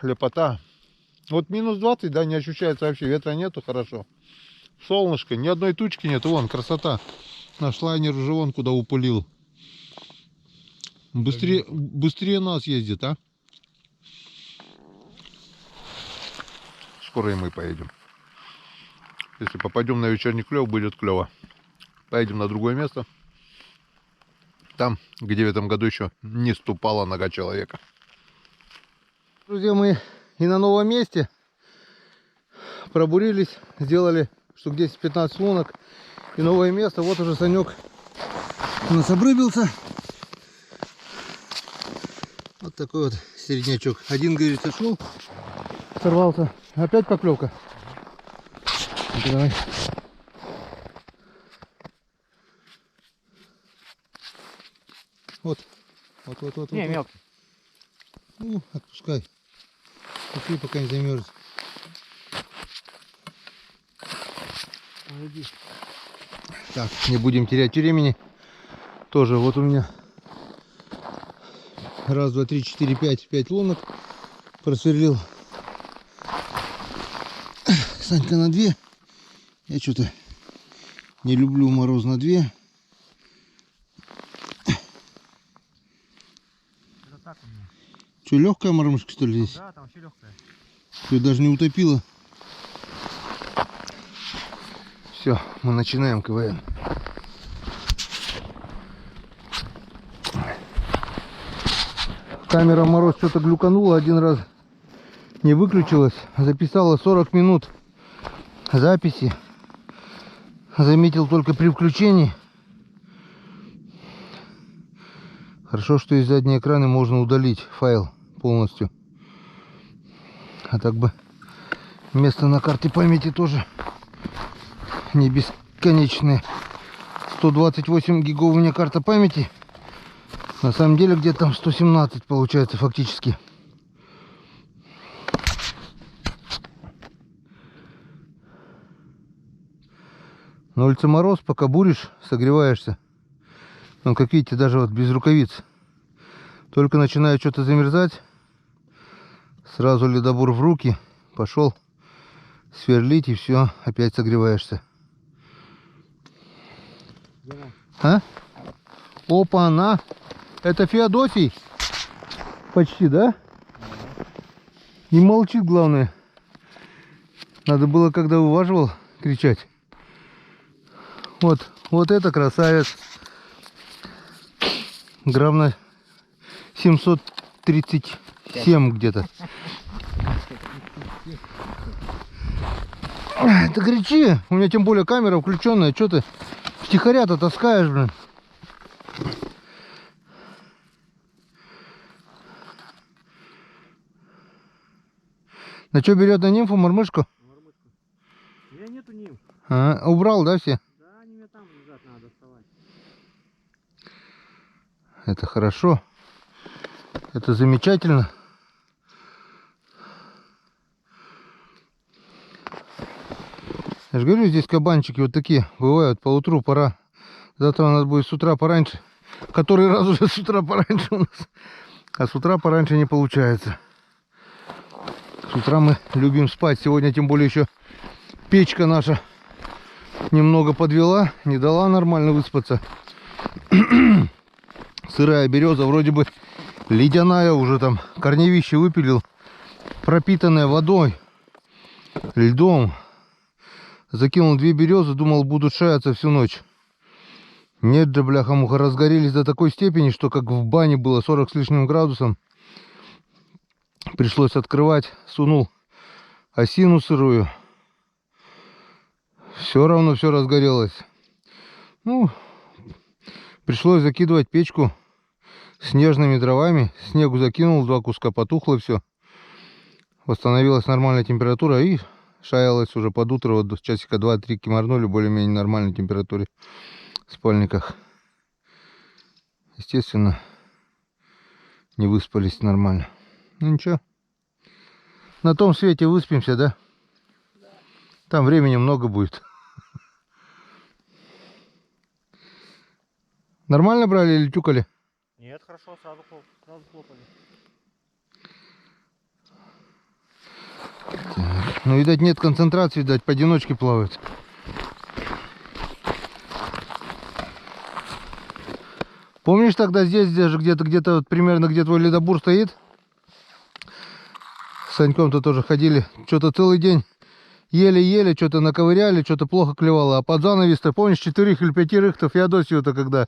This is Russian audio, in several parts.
Лепота. Вот минус 20, да, не ощущается вообще. Ветра нету, хорошо. Солнышко, ни одной тучки нету. Вон, красота. Наш лайнер уже вон куда упылил. Быстрее нас ездит, а? Скоро и мы поедем. Если попадем на вечерний клев, будет клево. Поедем на другое место. Там, где в этом году еще не ступала нога человека. Друзья, мы и на новом месте пробурились, сделали штук 10-15 лунок. И новое место. Вот уже Санек у нас обрыбился. Вот такой вот середнячок. Один, говорит, шел, сорвался. Опять поклевка. Давай. Вот. Не, мелкий. Ну, отпускай. Пошли, пока не замерз. Так, не будем терять времени. Тоже вот у меня раз, два, три, четыре, пять лунок просверлил. Санька на 2. Я что-то не люблю мороз на 2. Что, легкая мормышка, что ли, здесь? Да, там вообще легкая. Что, даже не утопила? Все, мы начинаем КВН. Камера мороз что-то глюканула один раз. Не выключилась. Записала 40 минут записи. Заметил только при включении. Хорошо, что из задней экрана можно удалить файл полностью. А так бы место на карте памяти тоже не бесконечное. 128 гигов у меня карта памяти. На самом деле где-то там 117 получается фактически. На улице мороз, пока буришь, согреваешься. Ну, как видите, даже вот без рукавиц. Только начинает что-то замерзать, сразу ледобур в руки, пошел сверлить, и все, опять согреваешься. А? Опа-на! Это Феодосий? Почти, да? Не молчит, главное. Надо было, когда уваживал, кричать. Вот это красавец. Грамм на 737 где-то. Ты кричи, у меня тем более камера включенная, что ты втихаря-то таскаешь, блин. На что берет на нимфу, мормышку? У меня нету нимф. Убрал, да, все? Да, они у меня там лежат, надо доставать. Это хорошо. Это замечательно. Я же говорю, здесь кабанчики вот такие бывают по утру, пора. Завтра у нас будет с утра пораньше. Который раз уже с утра пораньше у нас. А с утра пораньше не получается. С утра мы любим спать. Сегодня тем более еще печка наша немного подвела. Не дала нормально выспаться. Сырая береза, вроде бы ледяная уже там. Корневище выпилил. Пропитанная водой, льдом. Закинул 2 березы, думал, будут шаяться всю ночь. Нет же, бляха-муха, разгорелись до такой степени, что как в бане было 40 с лишним градусом. Пришлось открывать, сунул осину сырую. Все равно все разгорелось. Ну, пришлось закидывать печку снежными дровами. Снегу закинул, 2 куска, потухло все. Восстановилась нормальная температура и шаялась уже под утро. Вот часика 2-3 кимарнули более-менее нормальной температуре в спальниках. Естественно, не выспались нормально. Ну ничего. На том свете выспимся, да? Там времени много будет. Нормально брали или тюкали? Нет, хорошо, сразу хлопали. Так. Ну, видать, нет концентрации, видать, поодиночке плавают. Помнишь, тогда здесь даже где-то вот примерно где твой ледобур стоит? С Саньком-то тоже ходили. Что-то целый день еле-еле, что-то наковыряли, что-то плохо клевало. А под занавес-то, помнишь, 4 или 5-то Феодосию-то когда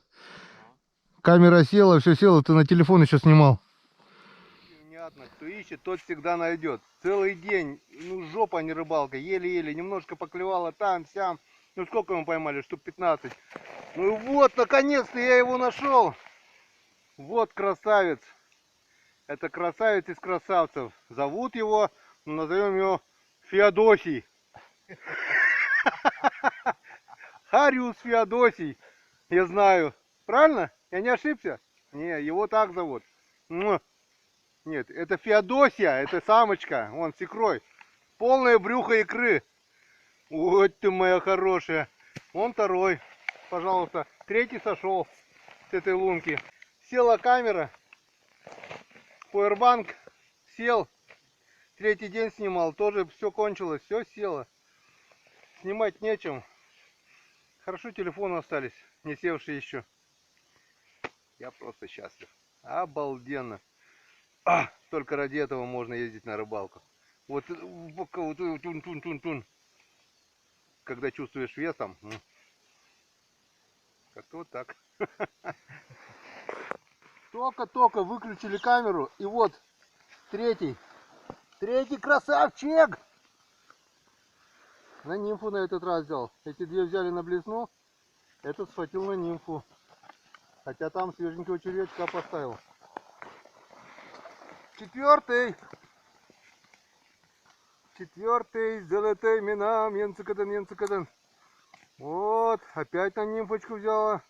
камера села, все село, ты на телефон еще снимал. Понятно, кто ищет, тот всегда найдет. Целый день, ну жопа, а не рыбалка, еле-еле, немножко поклевало там, сям. Ну сколько мы поймали? Штук 15. Ну и вот, наконец-то я его нашел. Вот красавец. Это красавец из красавцев. Зовут его, назовем его Феодосий. Хариус Феодосий. Я знаю. Правильно? Я не ошибся? Не, его так зовут. Нет, это Феодосия, это самочка. Вон, с икрой. Полное брюхо икры. Вот ты моя хорошая. Вон второй. Пожалуйста. Третий сошел с этой лунки. Села камера. Powerbank сел. Третий день снимал. Тоже все кончилось. Все село. Снимать нечем. Хорошо, телефоны остались. Не севшие еще. Я просто счастлив. Обалденно. Только ради этого можно ездить на рыбалку. Вот тун-тун-тун-тун. Когда чувствуешь весом. Как-то вот так. Только-только выключили камеру. И вот третий красавчик. На нимфу на этот раз взял. Эти две взяли на блесну. Этот схватил на нимфу. Хотя там свеженького червячка поставил. Четвертый, золотой минам, янцикаден. Вот, опять на нимфочку взяла.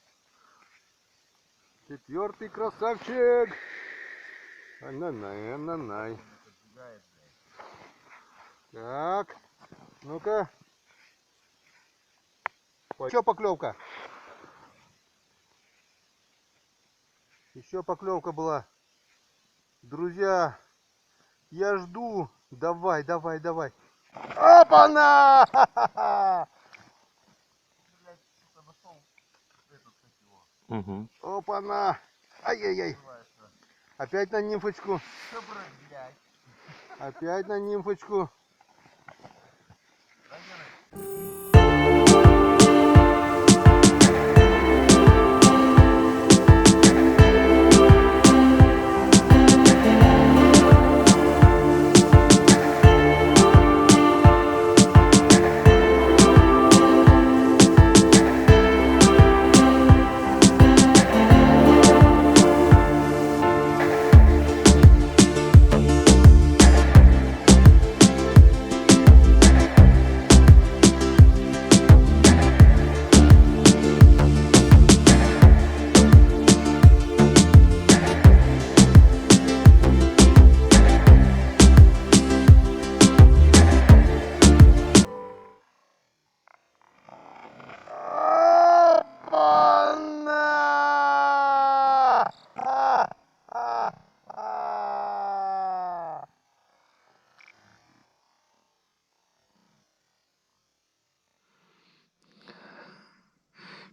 Четвертый красавчик. Ананай. Так, ну-ка. Еще поклевка. Еще поклевка была. Друзья, я жду. Давай. Опа-на! Угу. Опа-на! Ай-яй-яй! Опять на нимфочку. Опять на нимфочку.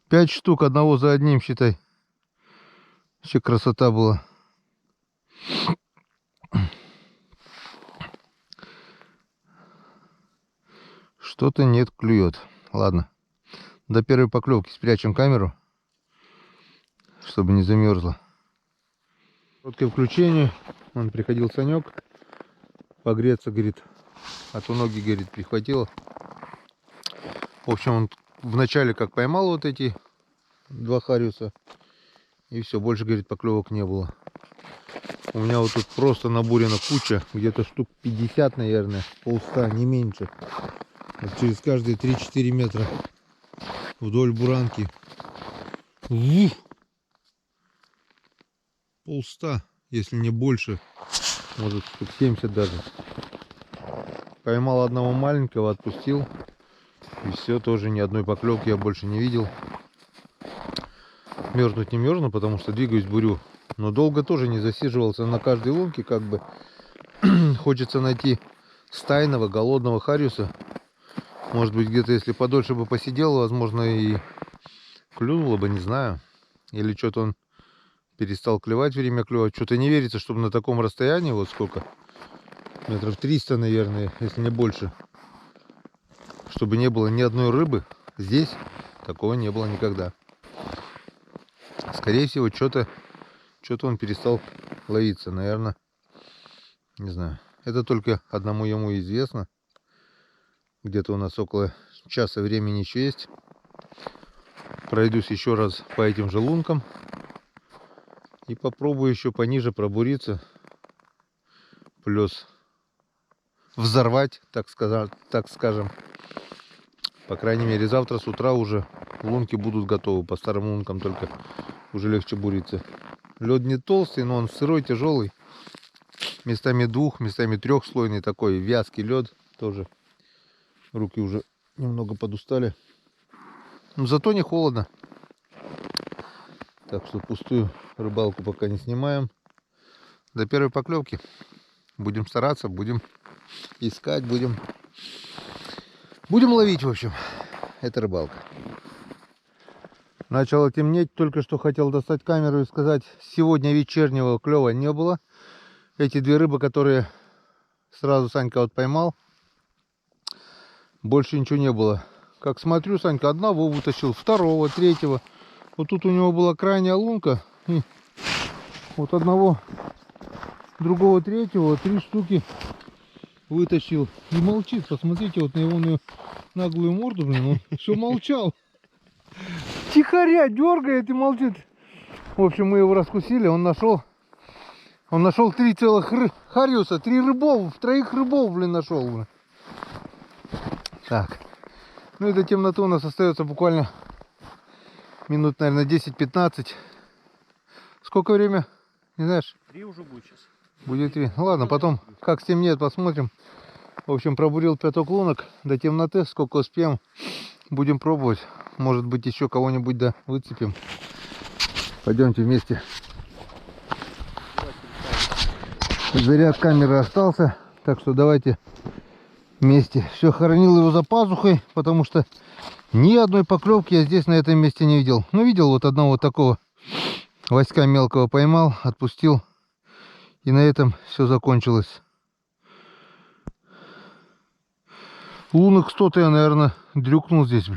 Пять штук, одного за одним, считай. Вообще красота была. Что-то нет, клюет. Ладно. До первой поклевки спрячем камеру, чтобы не замерзла. Короткое включение. Он приходил Санек погреться, говорит, а то ноги, говорит, прихватило. В общем, он вначале как поймал вот эти два хариуса, и все, больше, говорит, поклевок не было. У меня вот тут просто набурена куча, где-то штук 50, наверное, полста, не меньше. Вот через каждые 3-4 метра вдоль буранки. Полста, если не больше, может штук 70 даже. Поймал одного маленького, отпустил. И все, тоже ни одной поклевки я больше не видел. Мерзнуть не мерзну, потому что двигаюсь, бурю. Но долго тоже не засиживался на каждой лунке, как бы. Хочется найти стайного голодного хариуса. Может быть, где-то, если подольше бы посидел, возможно, и клюнуло бы, не знаю. Или что-то он перестал клевать, время клевать. Что-то не верится, чтобы на таком расстоянии, вот сколько, метров 300, наверное, если не больше, чтобы не было ни одной рыбы. Здесь такого не было никогда. Скорее всего, что-то он перестал ловиться, наверное. Не знаю. Это только одному ему известно. Где-то у нас около часа времени еще есть. Пройдусь еще раз по этим же лункам. И попробую еще пониже пробуриться. Плюс взорвать, так скажем. По крайней мере, завтра с утра уже лунки будут готовы. По старым лункам только уже легче буриться. Лед не толстый, но он сырой, тяжелый. Местами местами трехслойный такой вязкий лед тоже. Руки уже немного подустали. Но зато не холодно. Так что пустую рыбалку пока не снимаем. До первой поклевки. Будем стараться, будем искать, будем ловить, в общем. Это рыбалка. Начало темнеть. Только что хотел достать камеру и сказать, сегодня вечернего клёва не было. Эти две рыбы, которые сразу Санька вот поймал, больше ничего не было. Как смотрю, Санька одного вытащил, второго, третьего. Вот тут у него была крайняя лунка. И вот одного, другого, третьего, 3 штуки вытащил. И молчит. Посмотрите вот на его наглую морду, блин. Он все молчал. Тихоря дергает и молчит. В общем, мы его раскусили. Он нашел 3 целых хариуса. 3 рыбов. 3 рыбов, блин, нашел. Блин. Так. Ну и до темноты у нас остается буквально минут, наверное, 10-15. Сколько время? Не знаешь? 3 уже будет сейчас. Будет 3. Ну ладно, потом, как стемнеет, посмотрим. В общем, пробурил 5 лунок до темноты. Сколько успеем, будем пробовать. Может быть, еще кого-нибудь да выцепим. Пойдемте вместе. Заряд камеры остался. Так что давайте вместе. Все, хоронил его за пазухой, потому что ни одной поклевки я здесь на этом месте не видел. Ну, видел вот одного вот такого Васька мелкого поймал, отпустил. И на этом все закончилось. Лунок 100-то я, наверное, дрюкнул здесь.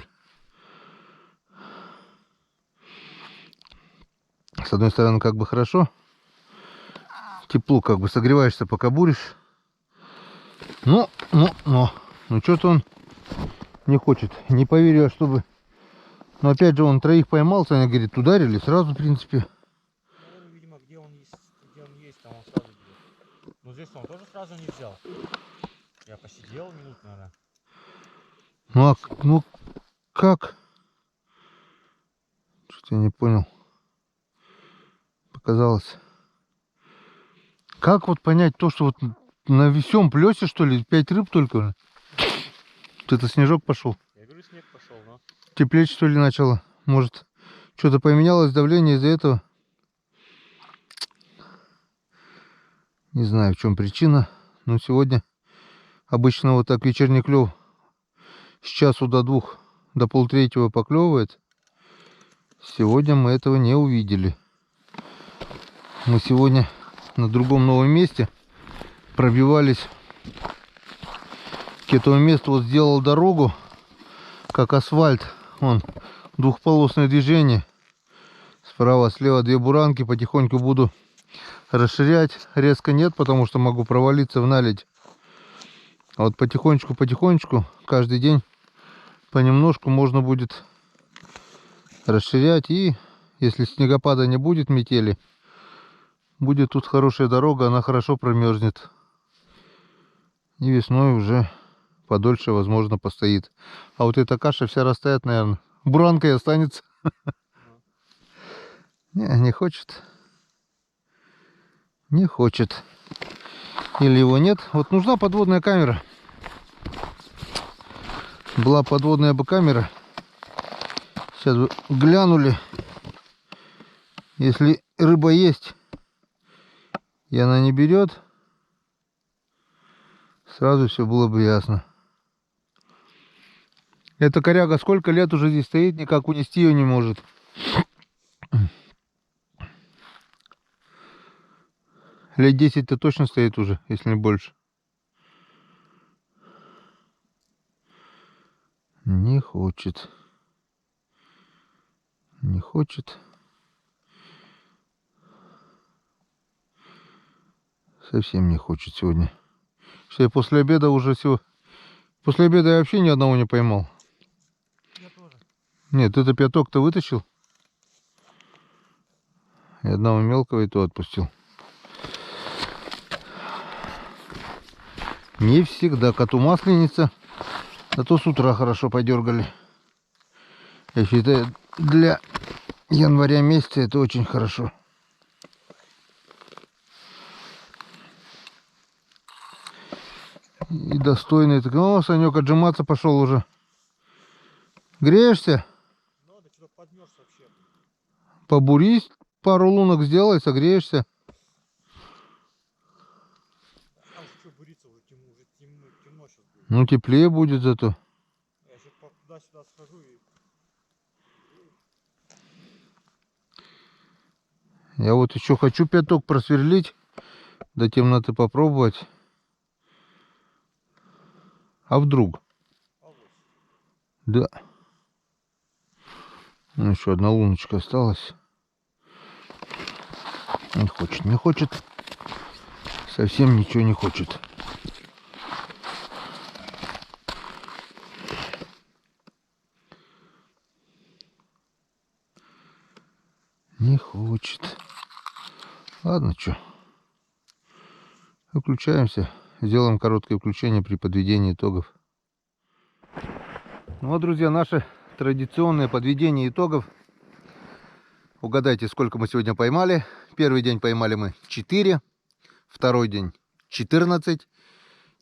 С одной стороны, как бы хорошо. Тепло, как бы согреваешься, пока буришь. Но что-то он не хочет. Не поверю я, чтобы... Но опять же, он 3 поймал, Саня говорит, ударили сразу, в принципе. Ну, видимо, где он есть, там он сразу бьет. Но здесь он тоже сразу не взял. Я посидел минут, наверное. Ну как? Что-то я не понял. Показалось. Как вот понять то, что вот на всем плесе, что ли, 5 рыб только? Вот это снежок пошел. Я говорю, снег пошел, но... Теплеть, что ли, начало? Может, что-то поменялось, давление из-за этого? Не знаю, в чем причина. Но сегодня обычно вот так вечерний клев с часу до 2, до полтретьего поклевывает. Сегодня мы этого не увидели. Мы сегодня на другом новом месте пробивались к этому месту. Вот сделал дорогу, как асфальт. Вон, двухполосное движение. Справа, слева 2 буранки. Потихоньку буду расширять. Резко нет, потому что могу провалиться в наледь. А вот потихонечку, каждый день понемножку можно будет расширять. И если снегопада не будет, метели, будет тут хорошая дорога, она хорошо промерзнет. И весной уже подольше, возможно, постоит. А вот эта каша вся растает, наверное. Буранкой останется. Не хочет. Не хочет. Или его нет. Вот нужна подводная камера. Была подводная бы камера. Сейчас бы глянули. Если рыба есть, и она не берет, Сразу все было бы ясно. Эта коряга сколько лет уже здесь стоит, никак унести ее не может. Лет 10-то точно стоит уже, если не больше. Не хочет. Не хочет. Совсем не хочет сегодня. Что я после обеда уже всего... После обеда я вообще ни одного не поймал. Я тоже. Нет, это пяток-то вытащил. И одного мелкого и то отпустил. Не всегда коту масленица. Зато с утра хорошо подергали. Я считаю, для января месяца это очень хорошо. И достойный. О, Санек отжиматься пошел уже. Греешься? Надо, что-то подмерз вообще. Побурись, пару лунок сделай, согреешься. А уж что буриться, уже темно сейчас будет. Ну, теплее будет зато. Я сейчас туда-сюда схожу и... Я вот еще хочу пяток просверлить. До темноты попробовать. А вдруг? Да. Ну, еще одна луночка осталась. Не хочет, не хочет. Совсем ничего не хочет. Не хочет. Ладно, что. Выключаемся. Сделаем короткое включение при подведении итогов. Ну вот, друзья, наше традиционное подведение итогов. Угадайте, сколько мы сегодня поймали. Первый день поймали мы 4. Второй день 14.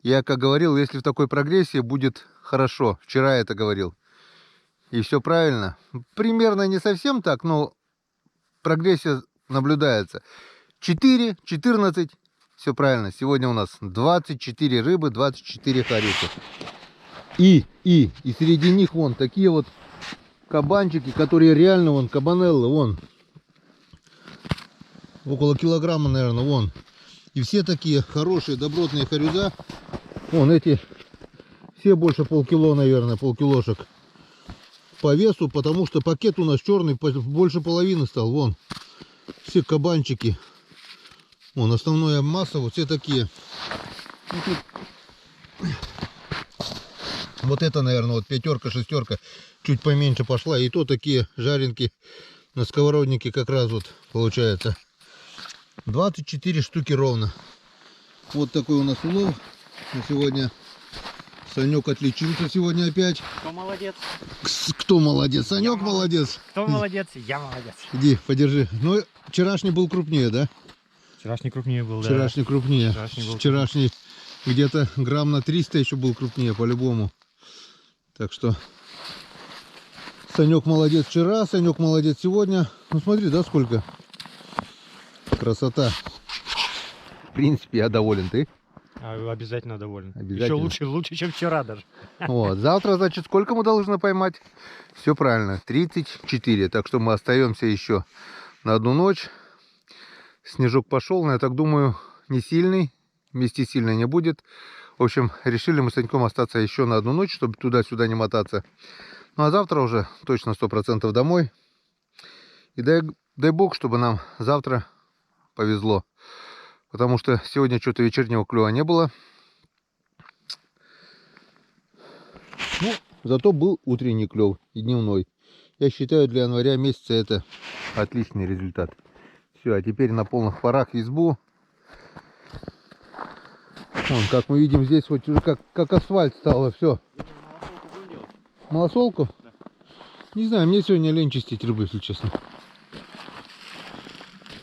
Я, как говорил, если в такой прогрессии будет хорошо. Вчера я это говорил. И все правильно. Примерно не совсем так, но прогрессия наблюдается. 4, 14. Все правильно. Сегодня у нас 24 рыбы, 24 хорюка. И среди них вон такие вот кабанчики, которые реально вон кабанеллы, вон. Около килограмма, наверное, вон. И все такие хорошие, добротные хорюза. Вон эти, все больше полкило, наверное, полкилошек по весу, потому что пакет у нас черный больше половины стал. Вон, все кабанчики. Вон, основная масса, вот все такие. Вот это, наверное, вот пятерка, шестерка, чуть поменьше пошла. И то такие жаренки на сковороднике как раз вот получается. 24 штуки ровно. Вот такой у нас улов на сегодня. Санек отличился сегодня опять. Кто молодец? Кто молодец? Санек молодец. Кто молодец? Я молодец. Иди, подержи. Ну, вчерашний был крупнее, да? Вчерашний крупнее был, да. Вчерашний крупнее. Вчерашний где-то грамм на 300 еще был крупнее, по-любому. Так что Санек молодец вчера, Санек молодец сегодня. Ну смотри, да, сколько? Красота. В принципе, я доволен. Ты? Обязательно доволен. Обязательно. Еще лучше, чем вчера даже. Вот. Завтра, значит, сколько мы должны поймать? Все правильно, 34. Так что мы остаемся еще на одну ночь. Снежок пошел, но я так думаю, не сильный. Мести сильно не будет. В общем, решили мы с Саньком остаться еще на одну ночь, чтобы туда-сюда не мотаться. Ну а завтра уже точно 100% домой. И дай бог, чтобы нам завтра повезло. Потому что сегодня что-то вечернего клёва не было. Ну, зато был утренний клёв и дневной. Я считаю, для января месяца это отличный результат. Все, а теперь на полных парах в избу. Вон, как мы видим, здесь вот уже как асфальт стало все. Малосолку? Да. Не знаю, мне сегодня лень чистить рыбу, если честно.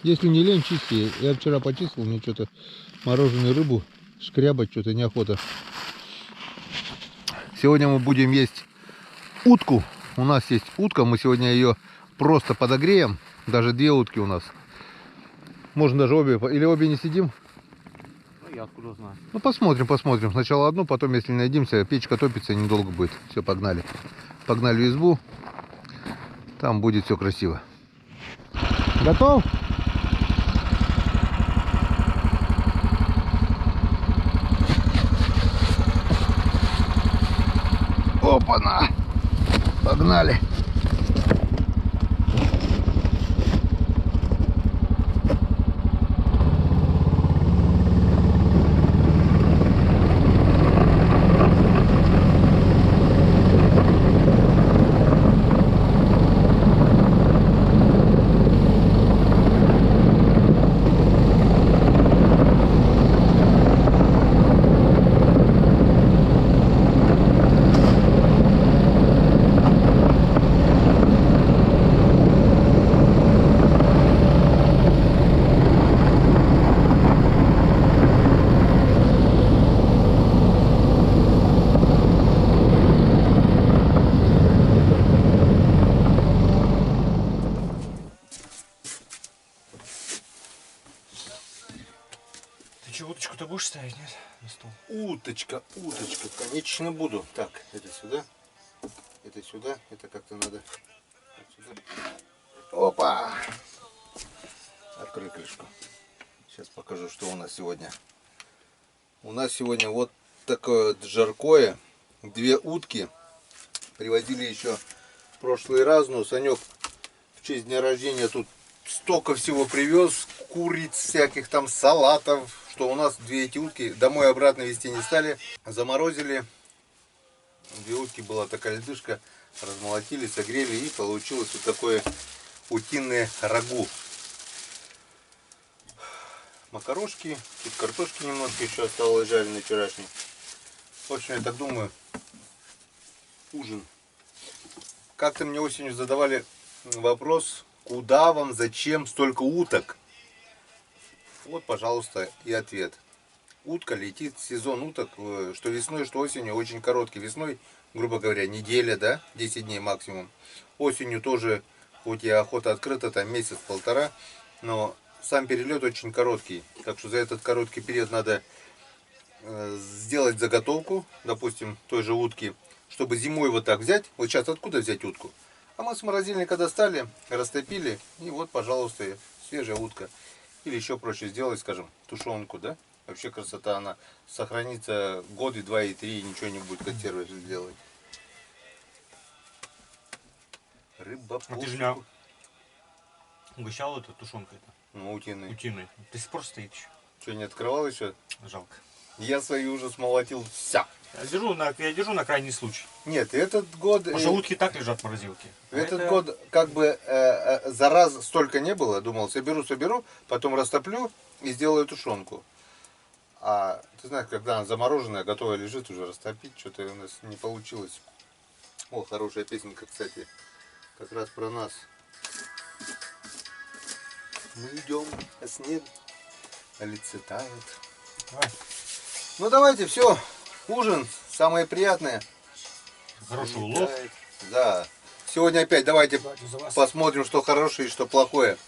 Если не лень, чисти. Я вчера почистил, мне что-то мороженую рыбу шкрябать что-то неохота. Сегодня мы будем есть утку. У нас есть утка, мы сегодня ее просто подогреем. Даже 2 утки у нас. Можно даже обе, или обе не сидим? Ну, я откуда знаю. Ну посмотрим, посмотрим. Сначала одну, потом, если найдемся, печка топится, недолго будет. Все, погнали. Погнали в избу. Там будет все красиво. Готов? Опа-на! Погнали! Ты что, уточку-то будешь ставить, нет? На стол. Уточка, уточка, конечно буду. Так, это сюда, это как-то надо. Вот сюда. Опа! Открой крышку. Сейчас покажу, что у нас сегодня. У нас сегодня вот такое вот жаркое. 2 утки. Привозили еще в прошлый раз, но Санек в честь дня рождения тут столько всего привез. Куриц, всяких там салатов. Что у нас 2 эти утки домой обратно везти не стали. Заморозили. 2 утки была такая ледышка. Размолотили, согрели и получилось вот такое утиное рагу. Макарошки, тут картошки немножко еще осталось жареной вчерашней. В общем, я так думаю, ужин. Как-то мне осенью задавали вопрос, куда вам, зачем столько уток? Вот, пожалуйста, и ответ. Утка летит, сезон уток, что весной, что осенью, очень короткий. Весной, грубо говоря, неделя, да, 10 дней максимум. Осенью тоже, хоть и охота открыта, там месяц-полтора, но сам перелет очень короткий. Так что за этот короткий период надо сделать заготовку, допустим, той же утки, чтобы зимой вот так взять. Вот сейчас откуда взять утку? А мы с морозильника достали, растопили, и вот, пожалуйста, свежая утка. Или еще проще сделать, скажем, тушенку, да? Вообще красота, она сохранится годы, 2 и 3, и ничего не будет консервы сделать. Рыба. А ты же меня угощал эту тушенкой-то? Ну, утиный. Утиной. До сих пор стоит еще. Что, не открывал еще? Жалко. Я свою уже смолотил вся. Я держу на крайний случай. Нет, этот год... Потому что утки так лежат в морозилке. Этот год как бы за раз столько не было. Думал, соберу, потом растоплю и сделаю тушенку. А ты знаешь, когда она замороженная, готовая лежит, уже растопить, что-то у нас не получилось. О, хорошая песенка, кстати, как раз про нас. Мы идем, а снег олицетает. Давай. Ну давайте, все, ужин, самое приятное. Хороший улов. Да. Сегодня опять давайте За вас. посмотрим, что хорошее и что плохое.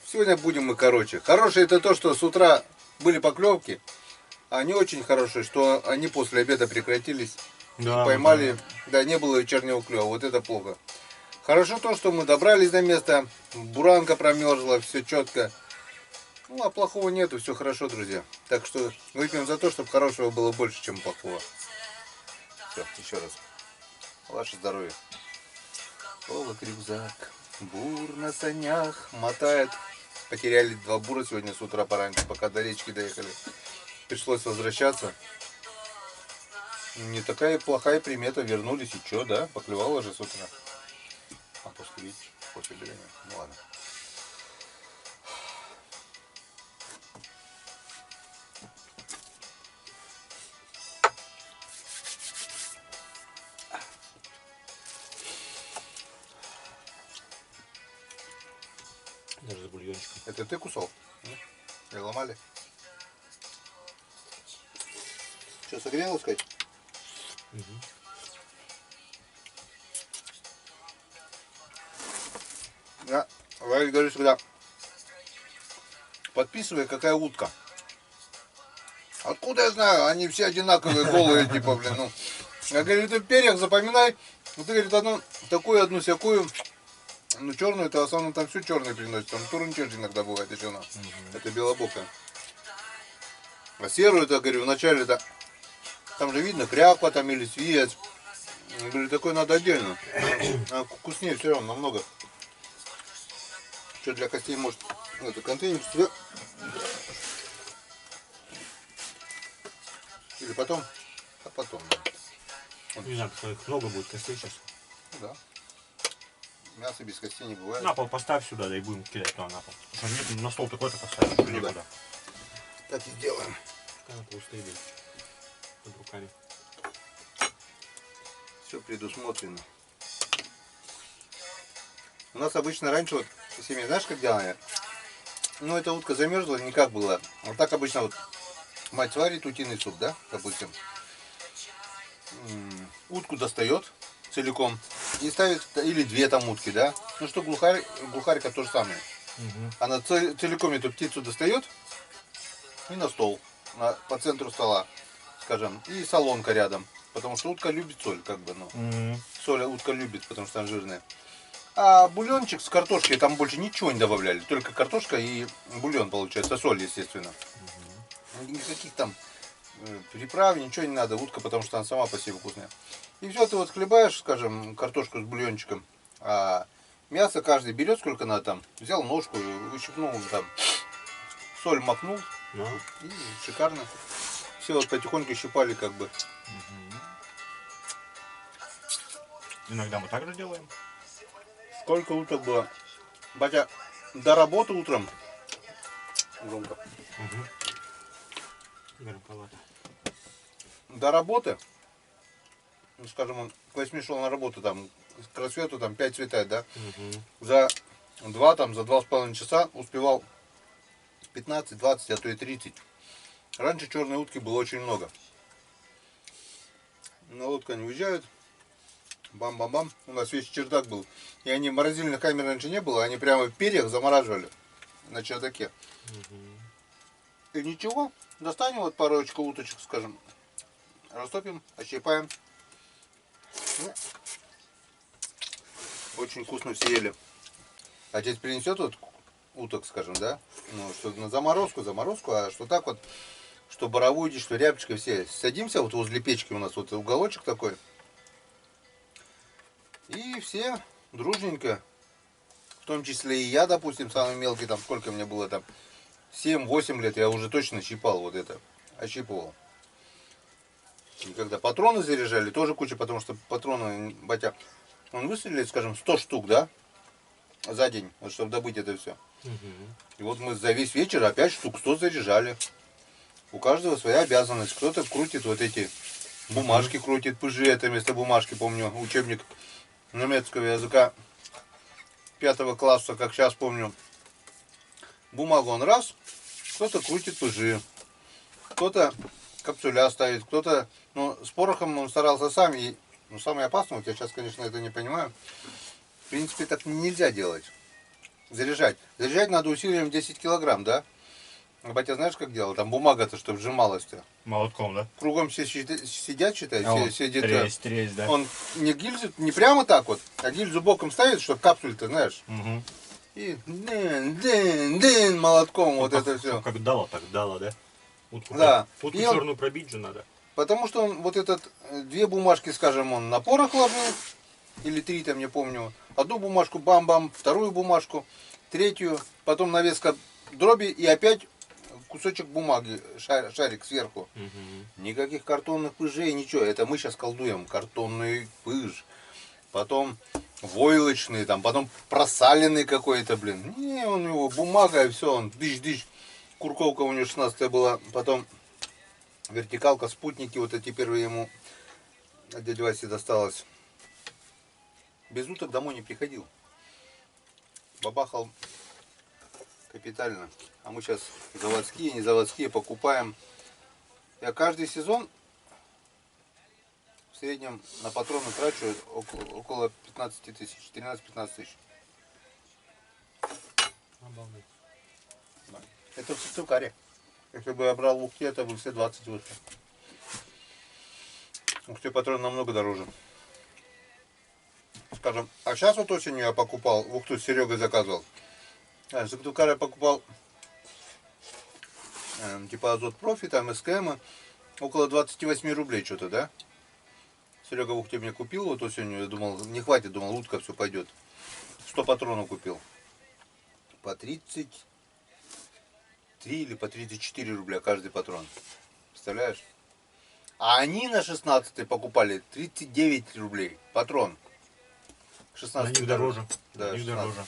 Сегодня будем мы короче. Хорошее это то, что с утра были поклевки. А не очень хорошее, что они после обеда прекратились. Да, Поймали, да, не было вечернего клёва. Вот это плохо. Хорошо то, что мы добрались до места. Буранка промерзла, все четко. Ну, а плохого нету, все хорошо, друзья. Так что выпьем за то, чтобы хорошего было больше, чем плохого. Все, еще раз. Ваше здоровье. Полок рюкзак, бур на санях мотает. Потеряли 2 бура сегодня с утра пораньше, пока до речки доехали. Пришлось возвращаться. Не такая плохая примета, вернулись и что, да? Поклевало же с утра. А после, видите, после беременности. Ну ладно. Даже за бульончиком. Это ты кусал? Или ломали? Что, согрелось, сказать? Угу. Да, я говорю всегда, подписывай, какая утка. Откуда я знаю? Они все одинаковые, голые, типа, блин, ну. Я говорю, ты в перьях запоминай. Ну, ты, говорит, одну такую, одну всякую. Ну, черную, это в основном там все черные приносят. Там турнчеж иногда бывает еще она. Это белобокая. А серую, это, говорю, вначале это... Там же видно, кряква там или свец. Я говорю, такой надо отдельно. Она вкуснее все равно, намного. Что для костей может... Ну, это контейнер, все. Или потом? А потом, да. Не знаю, что их много будет костей сейчас. Ну, да. Мясо без костей не бывает. На пол поставь сюда, да и будем кидать туда на пол. Потому что нет, на стол такой-то поставить. Ну, Некуда. да. Так и сделаем. Пускай на пол стоит под руками. Все предусмотрено. У нас обычно раньше вот семья, знаешь, как делали? Ну, эта утка замерзла, никак было. Вот так обычно вот мать сварит утиный суп, да, допустим. Утку достает целиком и ставит, или две там утки, да. Ну что, глухарька то же самое. Она целиком эту птицу достает и на стол, по центру стола, скажем, и солонка рядом. Потому что утка любит соль, как бы, ну. Соль утка любит, потому что она жирная. А бульончик с картошкой, там больше ничего не добавляли. Только картошка и бульон получается, соль, естественно. Никаких там приправ, ничего не надо. Утка, потому что она сама по себе вкусная. И все, ты вот хлебаешь, скажем, картошку с бульончиком. А мясо каждый берет, сколько надо там. Взял ножку, выщипнул там. Соль макнул. И шикарно. Все вот потихоньку щипали как бы. Иногда мы так же делаем. Сколько уток было? Батя, до работы утром. Громко. Громковато. До работы, ну, скажем, он к 8 шел на работу, там, к рассвету там 5 светает, да? За 2, там, за 2,5 часа успевал 15, 20, а то и 30. Раньше черной утки было очень много. На лодку они уезжают, бам-бам-бам, у нас весь чердак был. И они, морозильных камер раньше не было, они прямо в перьях замораживали на чердаке. И ничего, достанем вот парочку уточек, скажем, растопим, отщипаем. Ну, очень вкусно все ели. Отец принесет вот уток, скажем, да? Ну, что на заморозку, а что так вот, что боровую, что рябчика, все. Садимся вот возле печки, у нас вот уголочек такой. И все дружненько, в том числе и я, допустим, самый мелкий, там сколько мне было там, 7-8 лет, я уже точно щипал вот это, ощипывал. И когда патроны заряжали, тоже куча, потому что патроны, батя, он выстрелит, скажем, 100 штук, да, за день, вот, чтобы добыть это все. И вот мы за весь вечер опять штук 100 заряжали. У каждого своя обязанность. Кто-то крутит вот эти бумажки, крутит пыжи, это вместо бумажки, помню, учебник немецкого языка 5 класса, как сейчас помню. Бумагу он раз, кто-то крутит пыжи, кто-то капсуля ставит, кто-то, ну, с порохом он старался сам, и, ну, самое опасное, вот я сейчас, конечно, это не понимаю, в принципе, так нельзя делать. Заряжать. Заряжать надо усилием 10 килограмм, да? Батя, знаешь, как делал? Там бумага-то, чтобы сжималась-то. Молотком, да? Кругом все сидят, считай, А все где-то. тресь, да? Он не гильзу, не прямо так вот, а гильзу боком ставит, чтобы капсуль-то, знаешь. И дын, молотком, вот это все. Как дало, так дало, да? Утку, Да. утку И черную пробить же надо. потому что он вот этот, две бумажки, скажем, он на порох ложил, или 3 там, не помню. Одну бумажку бам-бам, вторую бумажку, третью, потом навеска дроби и опять кусочек бумаги, шарик сверху. Никаких картонных пыжей, ничего. Это мы сейчас колдуем. Картонный пыж. Потом войлочный, там, потом просаленный какой-то, блин. Не, у него бумага и все, он дыщ-дыщ. Курковка у него 16 была. Потом вертикалка, спутники, вот эти первые ему от дяди Васи досталось. Без уток домой не приходил. Бабахал капитально. А мы сейчас заводские, не заводские покупаем. Я каждый сезон в среднем на патроны трачу около 15 тысяч, 13-15 тысяч. Обалдеть. Это в Сыктывкаре. Если бы я брал в Ухте, это бы все 20 вышло. В Ухте патрон намного дороже. Скажем, а сейчас вот осенью я покупал, в Ухту с Серегой заказывал. А, Сыктывкара я покупал типа Азот Профи, там СКМ, около 28 рублей что-то, да? Серега в Ухте мне купил вот осенью, я думал, не хватит, думал, утка все пойдет. 100 патронов купил. По 33 или по 34 рубля каждый патрон. Представляешь? А они на 16 покупали 39 рублей патрон. 16 них дороже. Да, На них 16. дороже.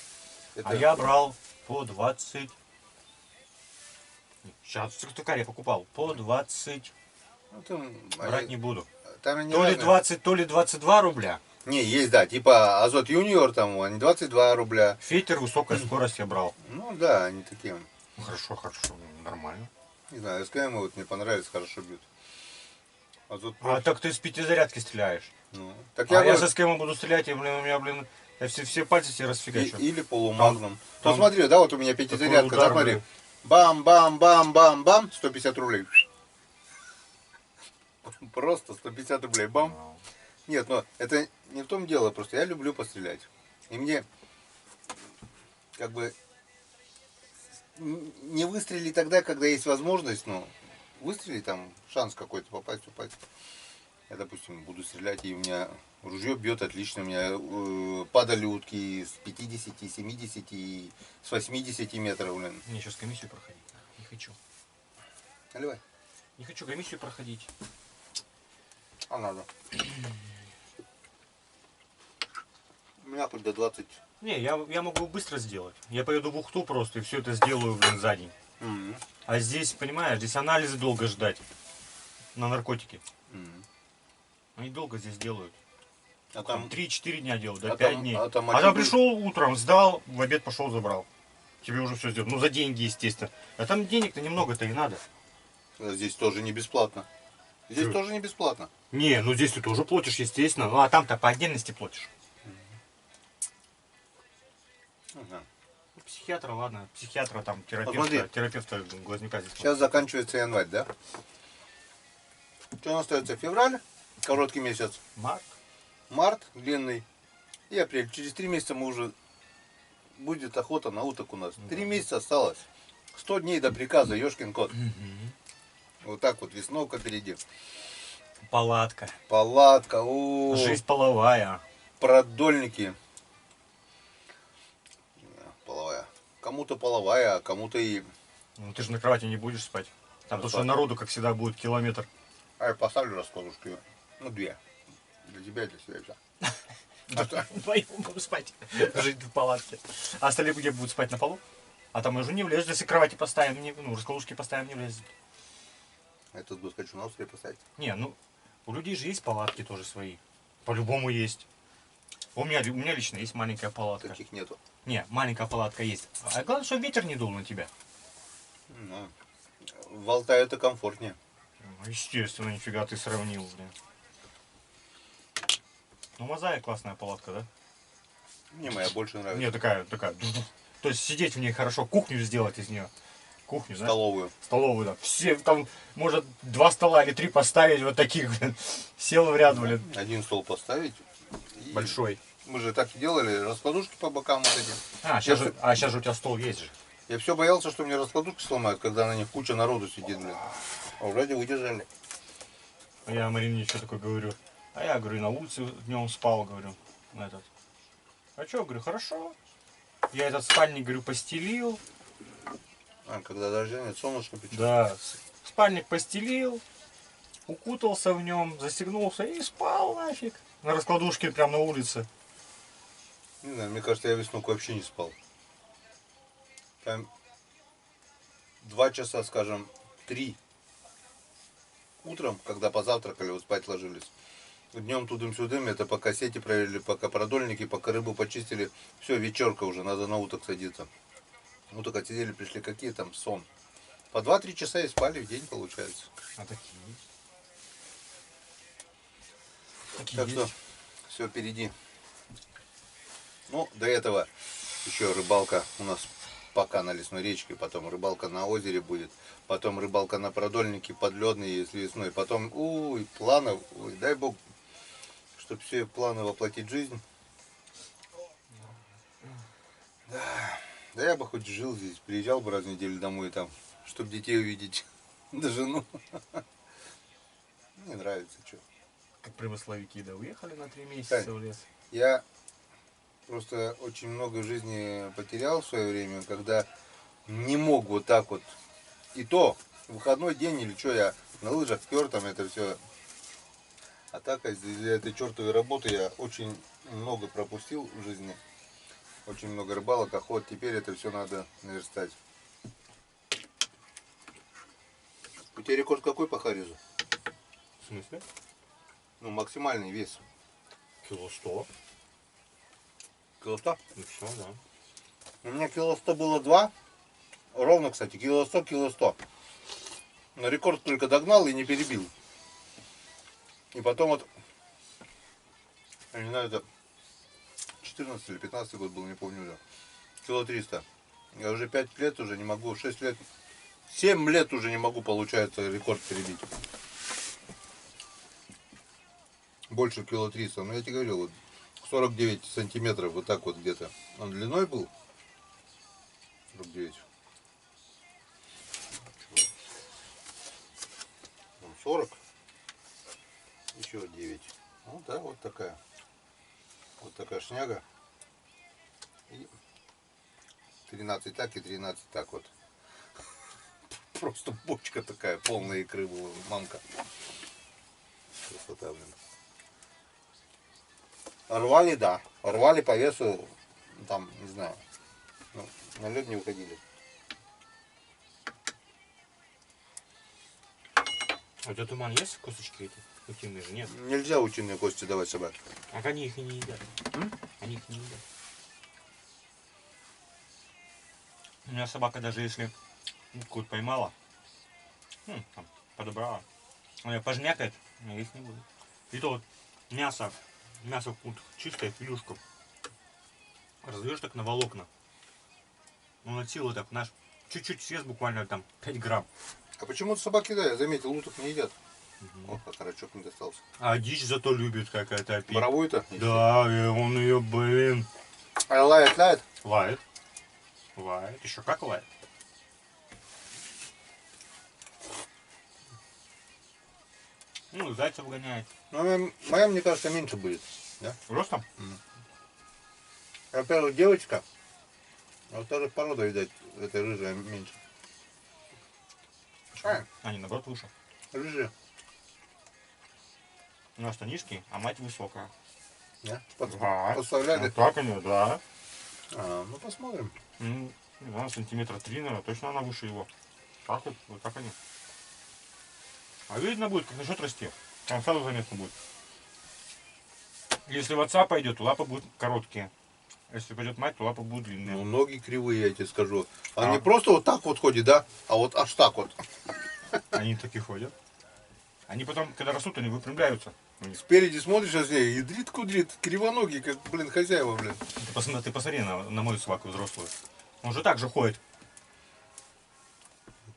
Это... А я брал по 20. Сейчас в Сыктывкаре покупал. По 20. Ну, там, Брать не буду. там они То ли разные. 20, то ли 22 рубля. Не, есть, да, типа Азот Юниор там, они 22 рубля. Фитер высокая скорость я брал. Ну да, они такие, Ну, хорошо, нормально. не знаю, СКМ вот мне понравились, хорошо бьют. Азот А Профи, так ты с пятизарядки стреляешь. ну, так А я говорю, со скемом буду стрелять, и, блин, у меня, блин, я все пальцы себе расфигачу. или полумагнум. Там Посмотри, да, вот у меня такой пятизарядка, удар, да, смотри. блин. Бам-бам-бам-бам-бам, 150 рублей. Просто 150 рублей, бам. Нет, но это не в том дело, просто я люблю пострелять. И мне как бы не выстрелить тогда, когда есть возможность, но выстрелить там, шанс какой-то попасть, упасть. Я, допустим, буду стрелять, и у меня ружье бьет отлично, у меня падали утки с 50, 70 и с 80 метров, блин. Мне сейчас комиссию проходить. Не хочу. Наливай. Не хочу комиссию проходить. А надо. У меня хоть до 20. Не, я могу быстро сделать. Я поеду в Ухту просто и все это сделаю, блин, за день. Мгм. А здесь, понимаешь, здесь анализы долго ждать. На наркотики. Мгм. Они долго здесь делают. А Там там 3-4 дня делают, да, а 5 там- дней. а там А один там пришел утром, сдал, в обед пошел, забрал. Тебе уже все сделают. Ну, за деньги, естественно. А там денег-то немного-то и надо. здесь тоже не бесплатно. Здесь Чё? тоже не бесплатно. Не, ну здесь ты тоже платишь, естественно. Ну, а там-то по отдельности платишь. Ага. Ну, психиатра, ладно. Психиатра, там, Посмотри. терапевта глазняка здесь. Сейчас заканчивается январь, да? Что у нас остается? Февраль, короткий месяц. Март. Март, длинный. И апрель. Через 3 месяца мы уже... Будет охота на уток у нас. 3 месяца осталось. 100 дней до приказа, ёшкин кот. Вот так вот, весновка впереди. Палатка. Палатка, о, Жизнь половая. продольники. Половая. Кому-то половая, а кому-то и... Ну, ты же на кровати не будешь спать. Там потому что народу, как всегда, будет километр. А я поставлю раскладушки. Ну, 2. Для тебя и для себя. Да. А что? Вдвоем будем спать. Жить в палатке. А остальные где будут спать на полу? А там уже не влезет, если кровати поставим, ну, раскладушки поставим, не влезет. Этот бы хочу на острове поставить. Не, ну, у людей же есть палатки тоже свои. По-любому есть. У меня лично есть маленькая палатка. Таких нету. Не, маленькая палатка есть. А главное, чтобы ветер не дул на тебя. Ну, в Алтае это комфортнее. Ну, естественно, нифига ты сравнил, блин. Ну, Мозаик классная палатка, да? Мне моя больше нравится. Не, такая. То есть сидеть в ней хорошо, кухню сделать из нее. Кухню, знаешь? Столовую. Столовую, да. Все там, может, 2 стола или 3 поставить, вот таких, блин. Сел в ряд, блин. Один стол поставить. И Большой. Мы же так и делали, раскладушки по бокам вот эти. Сейчас же у тебя стол есть же. Я все боялся, что мне раскладушки сломают, когда на них куча народу сидит, блин. А вроде выдержали. А я Марине что такое говорю? А я, говорю, на улице днем спал, говорю, на этот. А что, говорю, хорошо. Я этот спальник, говорю, постелил. А, когда дождя нет, солнышко печет. Да, спальник постелил, укутался в нем, застегнулся и спал нафиг. На раскладушке прямо на улице. Не знаю, мне кажется, я весну вообще не спал. Там 2 часа, скажем, 3 утром, когда позавтракали, вот спать ложились. Днем тудым-сюдым, это пока сети проверили, пока продольники, пока рыбу почистили. Все, вечерка уже, надо на уток садиться. Уток отсидели, пришли, какие там сон. По 2-3 часа и спали в день, получается. А такие. Так что все впереди. Ну, до этого еще рыбалка у нас пока на лесной речке, потом рыбалка на озере будет, потом рыбалка на продольнике, подледные, если весной, потом, планов, дай бог, чтобы все планы воплотить в жизнь. Да я бы хоть жил здесь, приезжал бы раз в неделю домой там, чтобы детей увидеть, да жену. Мне нравится, что. Как промысловики, да, уехали на 3 месяца в лес. Я просто очень много в жизни потерял в свое время, когда не мог вот так вот. И то, выходной день или что, я на лыжах пер, там это все. А так, из-за этой чертовой работы я очень много пропустил в жизни. Очень много рыбалок, охот. Теперь это все надо наверстать. У тебя рекорд какой по харизу? В смысле? Ну, максимальный вес. Кило 100. Кило 100? Ну все, да. У меня кило 100 было 2. Ровно, кстати, кило 100, кило 100. Но рекорд только догнал и не перебил. И потом вот, я не знаю, это 14 или 15 год был, не помню уже. Кило 300. Я уже 5 лет уже не могу, 6 лет, 7 лет уже не могу, получается, рекорд перебить. Больше кило 300. Но я тебе говорил, вот 49 сантиметров, вот так вот где-то. Он длиной был. 49. 40. Еще 9. Ну да, вот такая. Вот такая шняга. И 13 так и 13 так вот. Просто бочка такая, полная икры была, мамка. Красота, блин. Рвали, да. Рвали по весу, там, не знаю. Ну, на лед не уходили. А у тебя туман есть косточки эти? Утиные же нет. Нельзя утиные кости давать собаке. А они их и не едят. Они их не едят. У меня собака даже если какую-то поймала, там, подобрала, она пожмякает, но есть не будет. И то вот мясо вот чистое, филюшку, раздаешь так на волокна. Он от силы так, наш, чуть-чуть съест буквально там 5 грамм. А почему-то собаки, да, я заметил, уток не едят. О, как карачок не достался. А дичь зато любит какая-то опять. Боровую-то? Да, и он ее, блин. А лает, лает? Лает. Лает. Еще как лает. Ну, зайцев гоняет. Ну, моя, мне кажется, меньше будет. Да? Ростом? Во-первых, девочка, а во-вторых, порода, видать, этой рыжая меньше. Они, наоборот, выше. Рыжие. У нас-то низкий, а мать высокая. Да? Да. Подставляли? Ну, так они, да. Ну, посмотрим. Ну, не знаю, сантиметра 3, наверное, точно она выше его. Так вот так они. А видно будет, как начнет расти. Там сразу заметно будет. Если в отца пойдет, то лапы будут короткие. Если пойдет мать, то лапы будут длинные. Ну, ноги кривые, я тебе скажу. А не просто вот так вот ходит, да? А вот аж так вот. Они такие ходят. Они потом, когда растут, они выпрямляются. Спереди смотришь, а с ней ядрит-кудрит, кривоногий, как, блин, хозяева, блин. Ты посмотри на мою собаку взрослую. Он же так же ходит.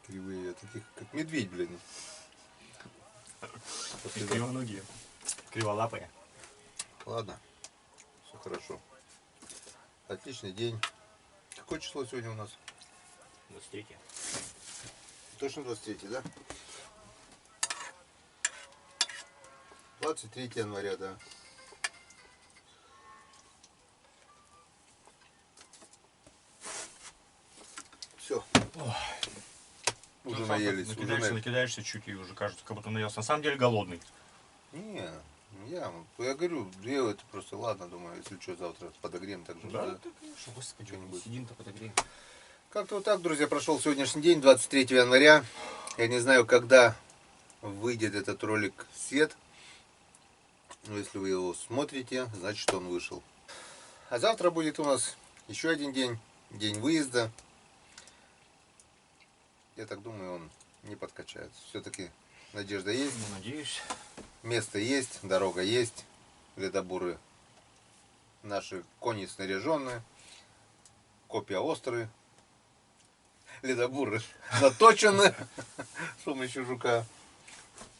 Кривые, таких, как медведь, блин. Кривоногие. Криволапые. Ладно, все хорошо. Отличный день. Какое число сегодня у нас? 23. Точно 23, да? 23 января, да. Все. Уже наелись. Накидаешься чуть и уже кажется, как будто наелся. На самом деле голодный. Не, я говорю, делаю это просто, ладно, думаю, если что, завтра подогреем, так же. Да, конечно, господи, что-нибудь. сидим-то подогреем. Как-то вот так, друзья, прошел сегодняшний день, 23 января. Я не знаю, когда выйдет этот ролик в свет. Но если вы его смотрите, значит он вышел. А завтра будет у нас еще один день, день выезда. Я так думаю, он не подкачается. Все-таки надежда есть. Ну, надеюсь. Место есть, дорога есть. Ледобуры наши кони снаряженные. Копья острые. Ледобуры наточены с помощью жука.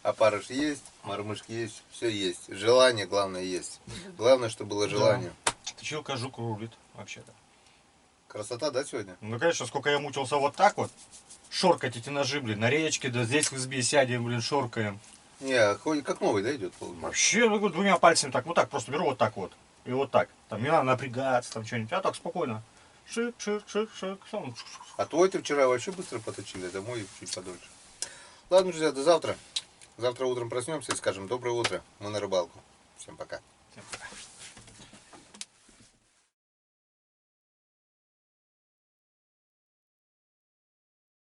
Опарыш есть, мормышки есть, все есть. Желание, главное, есть. Главное, чтобы было желание. Точилка жук рулит вообще-то. Красота, да, сегодня? Ну, конечно, сколько я мучился вот так вот. Шоркать эти ножи, блин, на речке, да здесь в избе сядем, блин, шоркаем. Не, хоть как новый, да, идет? Вообще, ну, двумя пальцами так, вот так, просто беру вот так вот. И вот так. Там не надо напрягаться, там что-нибудь. А так спокойно. Шик, шик, шик, шик. Сам. А твой-то вчера вообще быстро поточили, а домой чуть подольше. Ладно, друзья, до завтра. Завтра утром проснемся и скажем доброе утро. Мы на рыбалку. Всем пока.